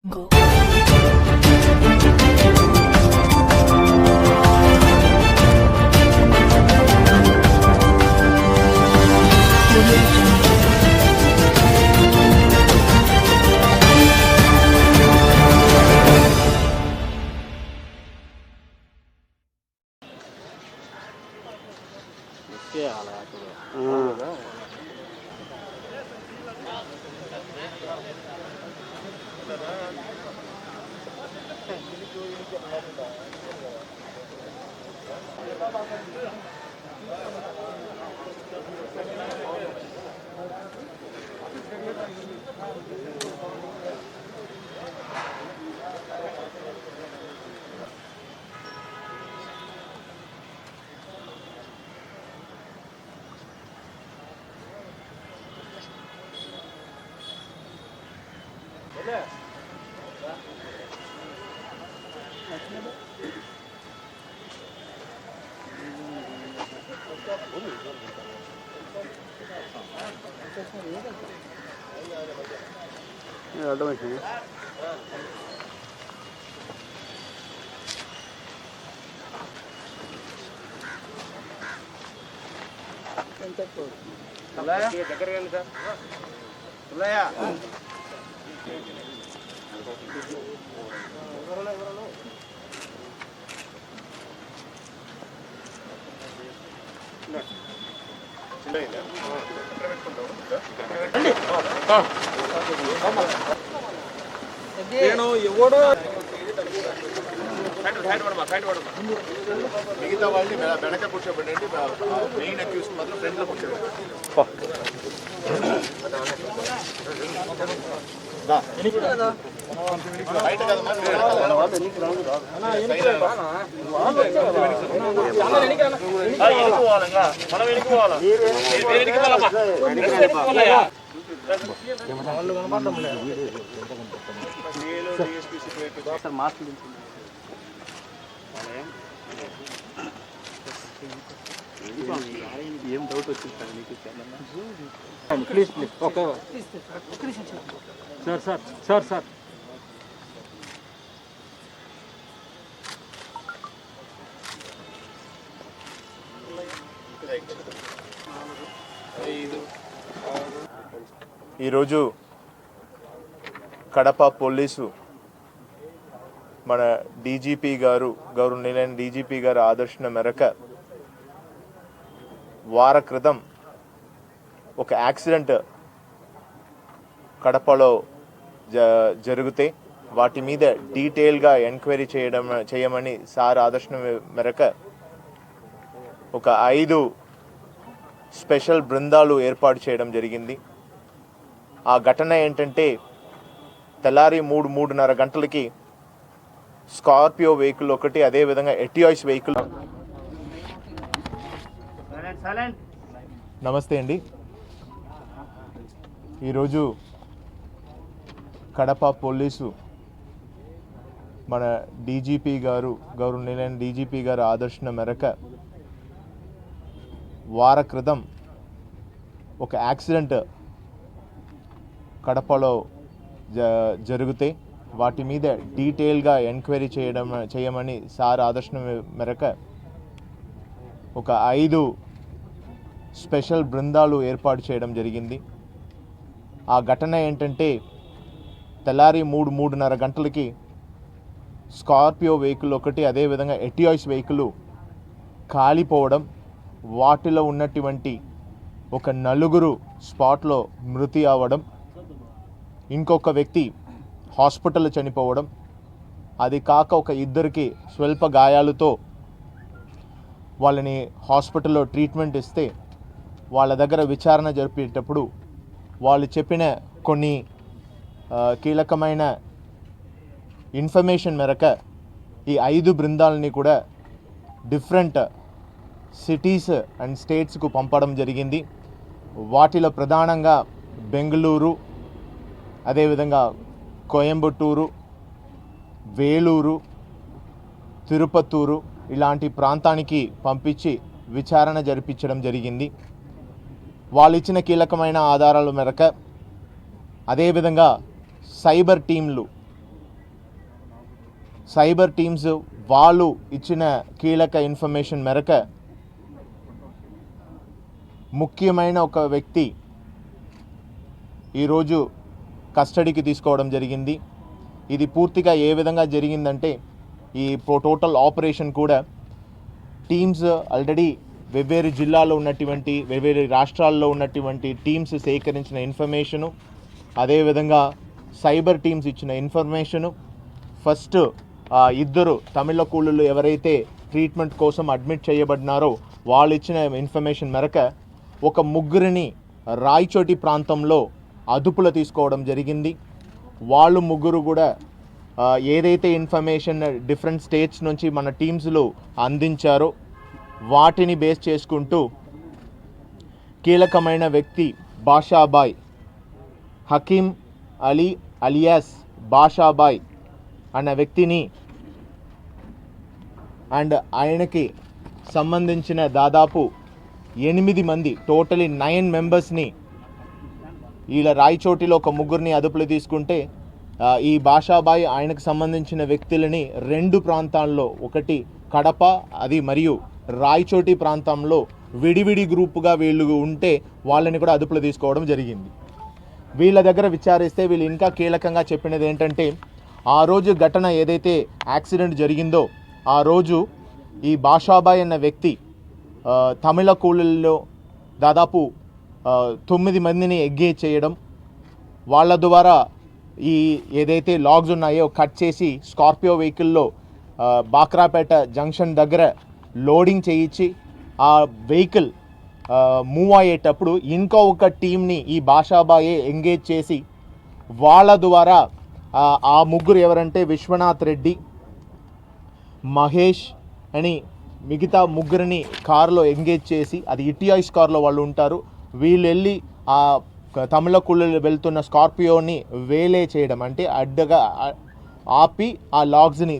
Go. మిగతా వాళ్ళని వెనక కూర్చోబెట్టండి. మెయిన్ అక్యూస్ మాత్రం ఫ్రంట్ లో కూర్చోబెట్టండి. బయట ఏం డౌట్ వచ్చింది please please okay sir sir sir sir ఈరోజు కడప పోలీసు మన డీజీపీ గారు గౌరవనీయులైన డీజీపీ గారు ఆదర్శన మేరకు వార క్రితం ఒక యాక్సిడెంట్ కడపలో జరిగితే వాటి మీద డీటెయిల్గా ఎంక్వైరీ చేయమని సార్ ఆదర్శన మేరకు ఒక 5 స్పెషల్ బృందాలు ఏర్పాటు చేయడం జరిగింది. ఆ ఘటన ఏంటంటే తెల్లారి 3:30 గంటలకి స్కార్పియో వెహికల్ ఒకటి, అదేవిధంగా ఎటియాయిస్ వెహికల్. నమస్తే అండి. ఈరోజు కడప పోలీసు మన డీజీపీ గారు గౌరవనీయులైన డీజీపీ గారు ఆదర్శన మేరకు వార క్రితం ఒక యాక్సిడెంట్ కడపలో జరిగితే వాటి మీద డీటెయిల్గా ఎంక్వైరీ చేయమని సార్ ఆదర్శన మేరకు ఒక 5 స్పెషల్ బృందాలు ఏర్పాటు చేయడం జరిగింది. ఆ ఘటన ఏంటంటే తెల్లారి 3:30 గంటలకి స్కార్పియో వెహికల్ ఒకటి, అదేవిధంగా ఎటియాయిస్ వెహికల్ కాలిపోవడం, వాటిలో ఉన్నటువంటి ఒక 4 స్పాట్లో మృతి అవ్వడం, ఇంకొక వ్యక్తి హాస్పిటల్లో చనిపోవడం, అది కాక ఒక 2కి స్వల్ప గాయాలతో వాళ్ళని హాస్పిటల్లో ట్రీట్మెంట్ ఇస్తే వాళ్ళ దగ్గర విచారణ జరిపేటప్పుడు వాళ్ళు చెప్పిన కొన్ని కీలకమైన ఇన్ఫర్మేషన్ మేరకు ఈ 5 బృందాలని కూడా డిఫరెంట్ సిటీస్ అండ్ స్టేట్స్కు పంపడం జరిగింది. వాటిలో ప్రధానంగా బెంగళూరు, అదేవిధంగా కోయంబత్తూరు, వేలూరు, తిరుపత్తూరు ఇలాంటి ప్రాంతానికి పంపించి విచారణ జరిపించడం జరిగింది. వాళ్ళు ఇచ్చిన కీలకమైన ఆధారాల మేరకు, అదేవిధంగా సైబర్ టీంలు సైబర్ టీమ్స్ వాళ్ళు ఇచ్చిన కీలక ఇన్ఫర్మేషన్ మేరకు ముఖ్యమైన ఒక వ్యక్తి ఈరోజు కస్టడీకి తీసుకోవడం జరిగింది. ఇది పూర్తిగా ఏ విధంగా జరిగిందంటే ఈ టోటల్ ఆపరేషన్ కూడా టీమ్స్ ఆల్రెడీ వెవ్వేరు జిల్లాలో ఉన్నటువంటి వెవ్వేరు రాష్ట్రాల్లో ఉన్నటువంటి టీమ్స్ సేకరించిన ఇన్ఫర్మేషను, అదేవిధంగా సైబర్ టీమ్స్ ఇచ్చిన ఇన్ఫర్మేషను, ఫస్ట్ ఇద్దరు తమిళ కూలీలు ఎవరైతే ట్రీట్మెంట్ కోసం అడ్మిట్ చేయబడినారో వాళ్ళు ఇచ్చిన ఇన్ఫర్మేషన్ మేరకు ఒక ముగ్గురిని రాయచోటి ప్రాంతంలో అదుపులో తీసుకోవడం జరిగింది. వాళ్ళు ముగ్గురు కూడా ఏదైతే ఇన్ఫర్మేషన్ డిఫరెంట్ స్టేట్స్ నుంచి మన టీమ్స్లో అందించారో వాటిని బేస్ చేసుకుంటూ కీలకమైన వ్యక్తి బాషాబాయ్, హకీమ్ అలీ అలియాస్ బాషాబాయ్ అన్న వ్యక్తిని అండ్ ఆయనకి సంబంధించిన దాదాపు 8 మంది టోటలీ 9 మెంబర్స్ని వీళ్ళ రాయచోటిలో ఒక ముగ్గురిని అదుపులో తీసుకుంటే ఈ బాషాబాయ్ ఆయనకు సంబంధించిన వ్యక్తులని 2 ప్రాంతాల్లో, ఒకటి కడప అది మరియు రాయచోటి ప్రాంతంలో విడివిడి గ్రూపుగా వీళ్ళు ఉంటే వాళ్ళని కూడా అదుపులో తీసుకోవడం జరిగింది. వీళ్ళ దగ్గర విచారిస్తే వీళ్ళు ఇంకా కీలకంగా చెప్పినది ఏంటంటే ఆ రోజు ఘటన ఏదైతే యాక్సిడెంట్ జరిగిందో ఆ రోజు ఈ బాషాబాయ్ అన్న వ్యక్తి తమిళ కూలీల్లో దాదాపు 9 మందిని ఎంగేజ్ చేయడం, వాళ్ళ ద్వారా ఈ ఏదైతే లాగ్స్ ఉన్నాయో కట్ చేసి స్కార్పియో వెహికల్లో బాక్రాపేట జంక్షన్ దగ్గర లోడింగ్ చేయించి ఆ వెహికల్ మూవ్ అయ్యేటప్పుడు ఇంకో ఒక టీంని ఈ బాషాబాయే ఎంగేజ్ చేసి వాళ్ళ ద్వారా ఆ ముగ్గురు ఎవరంటే విశ్వనాథ్ రెడ్డి, మహేష్ అని మిగతా ముగ్గురిని కారులో ఎంగేజ్ చేసి, అది ఇటిఐస్ కార్లో వాళ్ళు ఉంటారు, వీళ్ళు వెళ్ళి ఆ తమిళ కూలీలు వెళ్తున్న స్కార్పియోని వేలే చేయడం, అంటే అడ్డగా ఆపి ఆ లాగ్స్ని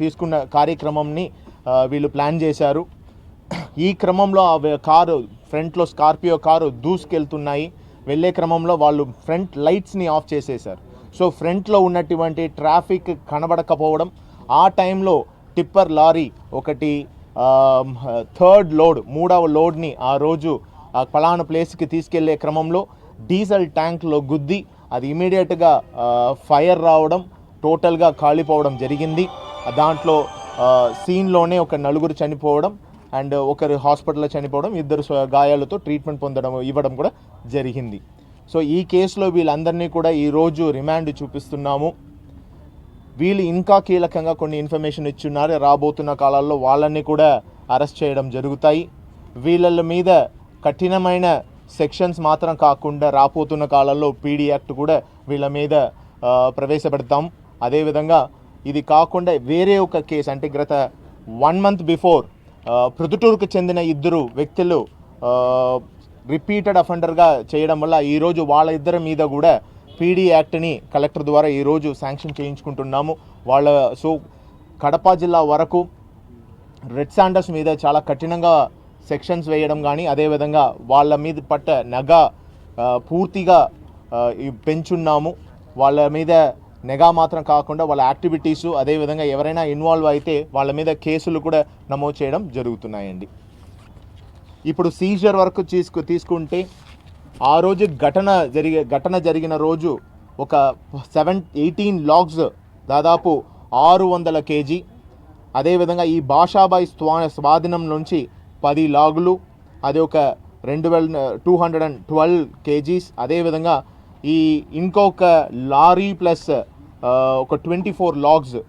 తీసుకున్న కార్యక్రమంని వీళ్ళు ప్లాన్ చేశారు. ఈ క్రమంలో ఆ కారు ఫ్రంట్లో స్కార్పియో కారు దూసుకెళ్తున్నాయి. వెళ్ళే క్రమంలో వాళ్ళు ఫ్రంట్ లైట్స్ని ఆఫ్ చేసేశారు. సో ఫ్రంట్లో ఉన్నటువంటి ట్రాఫిక్ కనబడకపోవడం, ఆ టైంలో టిప్పర్ లారీ ఒకటి మూడవ లోడ్ని ఆ రోజు ఆ పలానా ప్లేస్కి తీసుకెళ్లే క్రమంలో డీజిల్ ట్యాంక్లో గుద్ది అది ఇమీడియట్గా ఫైర్ రావడం, టోటల్గా కాలిపోవడం జరిగింది. దాంట్లో సీన్లోనే ఒక 4 చనిపోవడం అండ్ ఒకరు హాస్పిటల్లో చనిపోవడం, 2 గాయాలతో ట్రీట్మెంట్ ఇవ్వడం కూడా జరిగింది. సో ఈ కేసులో వీళ్ళందరినీ కూడా ఈరోజు రిమాండ్ చూపిస్తున్నాము. వీళ్ళు ఇంకా కీలకంగా కొన్ని ఇన్ఫర్మేషన్ ఇచ్చున్నారు. రాబోతున్న కాలాల్లో వాళ్ళని కూడా అరెస్ట్ చేయడం జరుగుతాయి. వీళ్ళ మీద కఠినమైన సెక్షన్స్ మాత్రం కాకుండా రాబోతున్న కాలంలో పీడీ యాక్ట్ కూడా వీళ్ళ మీద ప్రవేశపెడతాం. అదేవిధంగా ఇది కాకుండా వేరే ఒక కేసు, అంటే గత 1 మంత్ బిఫోర్ ప్రొద్దుటూరుకు చెందిన 2 వ్యక్తులు రిపీటెడ్ అఫెండర్గా చేయడం వల్ల ఈరోజు వాళ్ళ ఇద్దరి మీద కూడా పీడీ యాక్ట్ని కలెక్టర్ ద్వారా ఈరోజు శాంక్షన్ చేయించుకుంటున్నాము. సో కడప జిల్లా వరకు రెడ్ శాండర్స్ మీద చాలా కఠినంగా సెక్షన్స్ వేయడం కానీ, అదేవిధంగా వాళ్ళ మీద పట్ట నగా పూర్తిగా పెంచున్నాము. వాళ్ళ మీద నెగా మాత్రం కాకుండా వాళ్ళ యాక్టివిటీసు, అదేవిధంగా ఎవరైనా ఇన్వాల్వ్ అయితే వాళ్ళ మీద కేసులు కూడా నమోదు చేయడం జరుగుతున్నాయండి. ఇప్పుడు సీజర్ వరకు తీసుకుంటే ఆ రోజు ఘటన జరిగిన రోజు ఒక 18 లాగ్స్ దాదాపు 600 kg, అదేవిధంగా ఈ బాషాబాయ్ స్వాధీనం నుంచి 10 లాగులు, అది ఒక 212 kgs, అదేవిధంగా ఈ ఇంకొక లారీ ప్లస్ ఒక 24 లాగ్స్,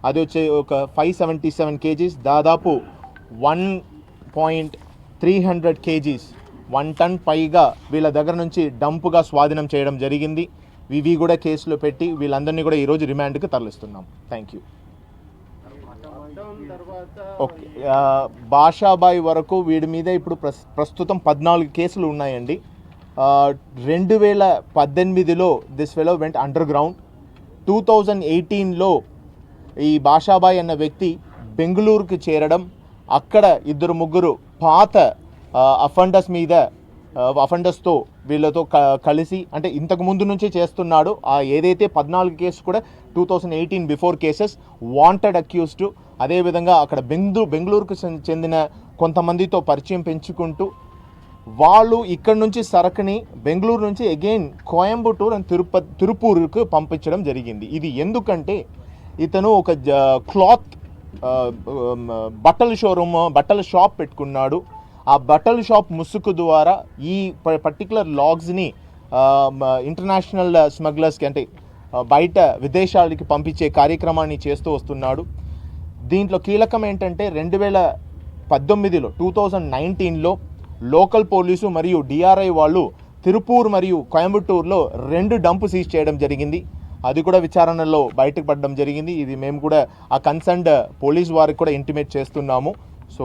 అది వచ్చే ఒక 577 kgs, దాదాపు 1.300 kgs 1 టన్ పైగా వీళ్ళ దగ్గర నుంచి డంపుగా స్వాధీనం చేయడం జరిగింది. ఇవి కూడా కేసులో పెట్టి వీళ్ళందరినీ కూడా ఈరోజు రిమాండ్కి తరలిస్తున్నాం. Thank you. ఓకే, బాషాబాయ్ వరకు వీడి మీద ఇప్పుడు ప్రస్తుతం 14 కేసులు ఉన్నాయండి. 2018లో this fellow went underground. 2018లో ఈ బాషాబాయ్ అన్న వ్యక్తి బెంగళూరుకి చేరడం, అక్కడ 2-3 పాత అఫెండర్స్ మీద అఫెండర్స్తో వీళ్ళతో కలిసి అంటే ఇంతకు ముందు నుంచే చేస్తున్నాడు. ఏదైతే 14 కేసు కూడా 2018 బిఫోర్ కేసెస్ వాంటెడ్ అక్యూజ్డ్. అదేవిధంగా అక్కడ బెంగళూరుకు చెందిన కొంతమందితో పరిచయం పెంచుకుంటూ వాళ్ళు ఇక్కడ నుంచి సరకుని బెంగళూరు నుంచి అగైన్ కోయంబత్తూర్ అండ్ తిరుపూర్కు పంపించడం జరిగింది. ఇది ఎందుకంటే ఇతను ఒక క్లాత్ బట్టల షాప్ పెట్టుకున్నాడు. ఆ బట్టల షాప్ ముసుగు ద్వారా ఈ పర్టికులర్ లాగ్స్ని ఇంటర్నేషనల్ స్మగ్లర్స్కి అంటే బయట విదేశాలకి పంపించే కార్యక్రమాన్ని చేస్తూ వస్తున్నాడు. దీంట్లో కీలకం ఏంటంటే 2019లో లోకల్ పోలీసు మరియు డిఆర్ఐ వాళ్ళు తిరుపూర్ మరియు కోయంబత్తూర్లో 2 డంపు సీజ్ చేయడం జరిగింది. అది కూడా విచారణలో బయటకు పడడం జరిగింది. ఇది మేము కూడా ఆ కన్సర్న్డ్ పోలీస్ వారికి కూడా ఇంటిమేట్ చేస్తున్నాము. సో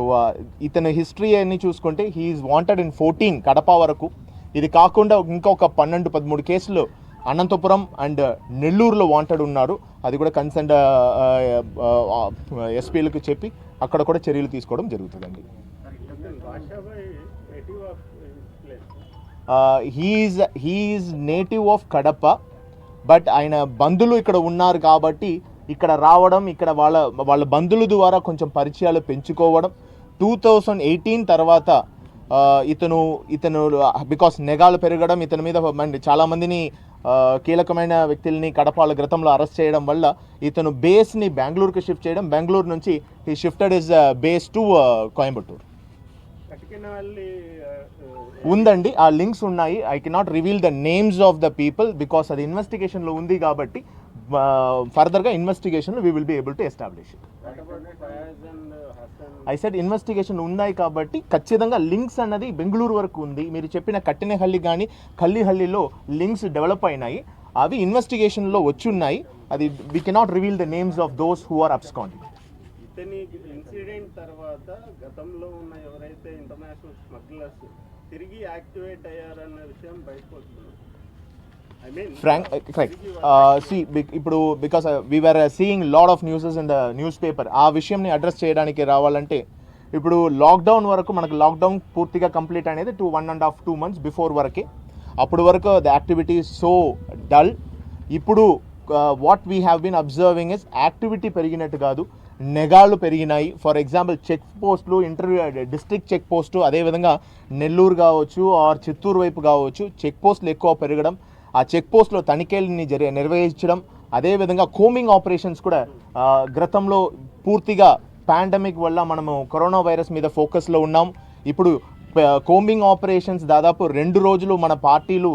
ఇతని హిస్టరీ అన్ని చూసుకుంటే హీఈస్ వాంటెడ్ ఇన్ 14 కడప వరకు. ఇది కాకుండా ఇంకొక 12-13 కేసులు అనంతపురం అండ్ నెల్లూరులో వాంటెడ్ ఉన్నారు. అది కూడా కన్సర్న్డ్ ఎస్పీలకు చెప్పి అక్కడ కూడా చర్యలు తీసుకోవడం జరుగుతుందండి. He is native of Kadapa, but ఆయన బంధువులు ఇక్కడ ఉన్నారు కాబట్టి ఇక్కడ రావడం, ఇక్కడ వాళ్ళ బంధువుల ద్వారా కొంచెం పరిచయాలు పెంచుకోవడం. 2018 తర్వాత ఇతను బికాస్ నెగాలు పెరగడం, ఇతని మీద చాలామందిని కీలకమైన వ్యక్తుల్ని కడప గతంలో అరెస్ట్ చేయడం వల్ల ఇతను బేస్ని బెంగళూరుకి షిఫ్ట్ చేయడం. బెంగళూరు నుంచి he shifted his base to Coimbatore. ఉందండి, ఆ లింక్స్ ఉన్నాయి. I cannot reveal the names of the people because అది ఇన్వెస్టిగేషన్లో ఉంది కాబట్టి ఫర్దర్గా ఇన్వెస్టిగేషన్లో we will be able to establish it. I said investigation ఉన్నాయి కాబట్టి ఖచ్చితంగా లింక్స్ అన్నది బెంగళూరు వరకు ఉంది. మీరు చెప్పిన కట్టినహల్లి కానీ కల్లిహల్లిలో లింక్స్ డెవలప్ అయినాయి, అవి ఇన్వెస్టిగేషన్లో వచ్చున్నాయి. అది we cannot reveal the names of those who are absconding. ఇతని ఇన్సిడెంట్ తర్వాత గతంలో ఉన్న ఎవరైతే ఇంటర్నేషనల్ స్మగ్లర్స్ తిరిగి యాక్టివేట్ అయ్యారన్న విషయం బయటకు వస్తుంది. ఇప్పుడు because we are seeing lot of newses in the news paper విషయంని అడ్రస్ చేయడానికి రావాలంటే ఇప్పుడు లాక్డౌన్ వరకు మనకు లాక్డౌన్ పూర్తిగా కంప్లీట్ అనేది 1.5-2 months బిఫోర్ వరకే. అప్పుడు వరకు ద యాక్టివిటీ సో డల్. ఇప్పుడు what we have been observing is activity పెరిగినట్టు కాదు, నెగాళ్ళు పెరిగినాయి. ఫర్ ఎగ్జాంపుల్ చెక్ పోస్టులు, డిస్ట్రిక్ట్ చెక్ పోస్టు, అదేవిధంగా నెల్లూరు కావచ్చు ఆర్ చిత్తూరు వైపు కావచ్చు చెక్ పోస్టులు ఎక్కువ పెరగడం, ఆ చెక్ పోస్ట్లో తనిఖీలని నిర్వహించడం, అదేవిధంగా కోమింగ్ ఆపరేషన్స్ కూడా గతంలో పూర్తిగా పాండమిక్ వల్ల మనము కరోనా వైరస్ మీద ఫోకస్లో ఉన్నాం. ఇప్పుడు కోమింగ్ ఆపరేషన్స్ దాదాపు 2 రోజులు మన పార్టీలు,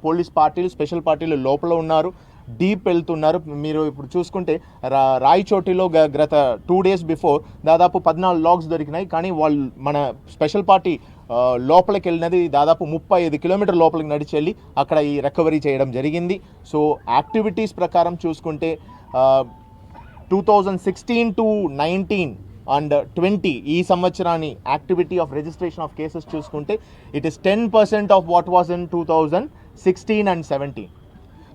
పోలీస్ పార్టీలు, స్పెషల్ పార్టీలు లోపల ఉన్నారు, డీప్ వెళ్తున్నారు. మీరు ఇప్పుడు చూసుకుంటే రాయచోటిలో గత 2 days బిఫోర్ దాదాపు 14 లాగ్స్ దొరికినాయి. కానీ వాళ్ళు మన స్పెషల్ పార్టీ లోపలికి వెళ్ళినది దాదాపు 35 కిలోమీటర్ లోపలికి నడిచి వెళ్ళి అక్కడ ఈ రికవరీ చేయడం జరిగింది. సో యాక్టివిటీస్ ప్రకారం చూసుకుంటే 2016 to 19 and 20 ఈ సంవత్సరాన్ని activity of registration of cases చూసుకుంటే it is 10% of what was in 2016 and 17.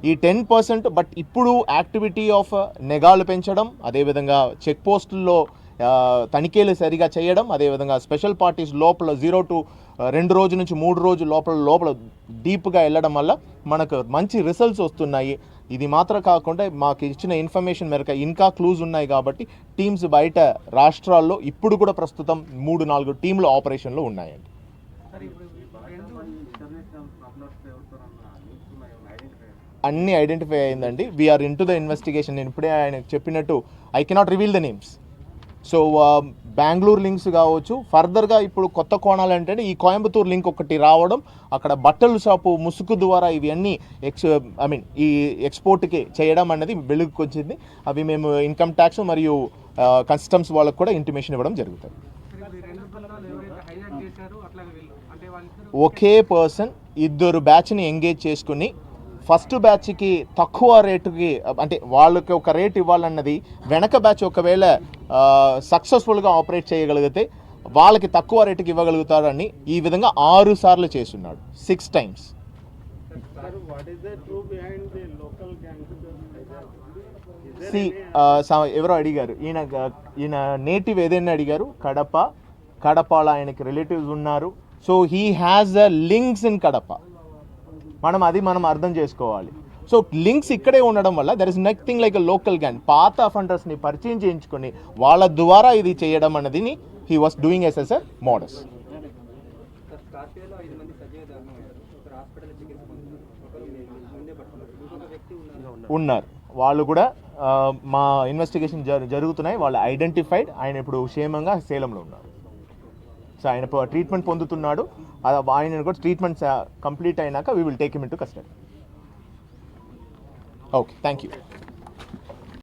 ఈ 10%, బట్ ఇప్పుడు యాక్టివిటీ ఆఫ్ నెగాలు పెంచడం, అదేవిధంగా చెక్ పోస్టుల్లో తనిఖీలు సరిగా చేయడం, అదేవిధంగా స్పెషల్ పార్టీస్ లోపల 0 to 2 రోజుల నుంచి 3 రోజుల లోపల డీప్గా వెళ్ళడం వల్ల మనకు మంచి రిజల్ట్స్ వస్తున్నాయి. ఇది మాత్రం కాకుండా మాకు ఇచ్చిన ఇన్ఫర్మేషన్ మేరకు ఇంకా క్లూజ్ ఉన్నాయి కాబట్టి టీమ్స్ బయట రాష్ట్రాల్లో ఇప్పుడు కూడా ప్రస్తుతం 3-4 టీంలు ఆపరేషన్లో ఉన్నాయండి. అన్నీ ఐడెంటిఫై అయిందండి. We are in to the investigation. నేను ఇప్పుడే ఆయన చెప్పినట్టు I cannot reveal the names. So Bengaluru links కావచ్చు, ఫర్దర్గా ఇప్పుడు కొత్త కోణాలు ఏంటంటే ఈ కోయంబత్తూరు లింక్ ఒకటి రావడం, అక్కడ బట్టల షాపు ముసుగు ద్వారా ఇవి అన్నీ ఈ ఎక్స్పోర్ట్కి చేయడం అన్నది వెలుగుకి వచ్చింది. అవి మేము ఇన్కమ్ ట్యాక్స్ మరియు కస్టమ్స్ వాళ్ళకు కూడా ఇంటిమేషన్ ఇవ్వడం జరుగుతుంది. ఒకే పర్సన్ 2 బ్యాచ్ని ఎంగేజ్ చేసుకుని ఫస్ట్ బ్యాచ్కి తక్కువ రేటుకి అంటే వాళ్ళకి ఒక రేట్ ఇవ్వాలన్నది, వెనక బ్యాచ్ ఒకవేళ సక్సెస్ఫుల్గా ఆపరేట్ చేయగలిగితే వాళ్ళకి తక్కువ రేటుకి ఇవ్వగలుగుతారని ఈ విధంగా 6 సార్లు చేస్తున్నాడు, 6 times. ఎవరో అడిగారు, ఈయన నేటివ్ ఏదైనా అడిగారు, కడపలో ఆయనకి రిలేటివ్స్ ఉన్నారు. So he has a links in Kadapa. మనం అర్థం చేసుకోవాలి. సో లింక్స్ ఇక్కడే ఉండడం వల్ల there is nothing like a local gang. పాత అఫెండర్స్ని పరిచయం చేయించుకొని వాళ్ళ ద్వారా ఇది చేయడం అన్నది he was doing as a modus. ఉన్నారు వాళ్ళు కూడా మా ఇన్వెస్టిగేషన్ జరుగుతున్నాయి. వాళ్ళు ఐడెంటిఫైడ్. ఆయన ఇప్పుడు క్షేమంగా సేలంలో ఉన్నారు. సో ఆయన ట్రీట్మెంట్ పొందుతున్నాడు. ఆయన కూడా ట్రీట్మెంట్ కంప్లీట్ అయినాక we will take him in to custody. Okay, thank you.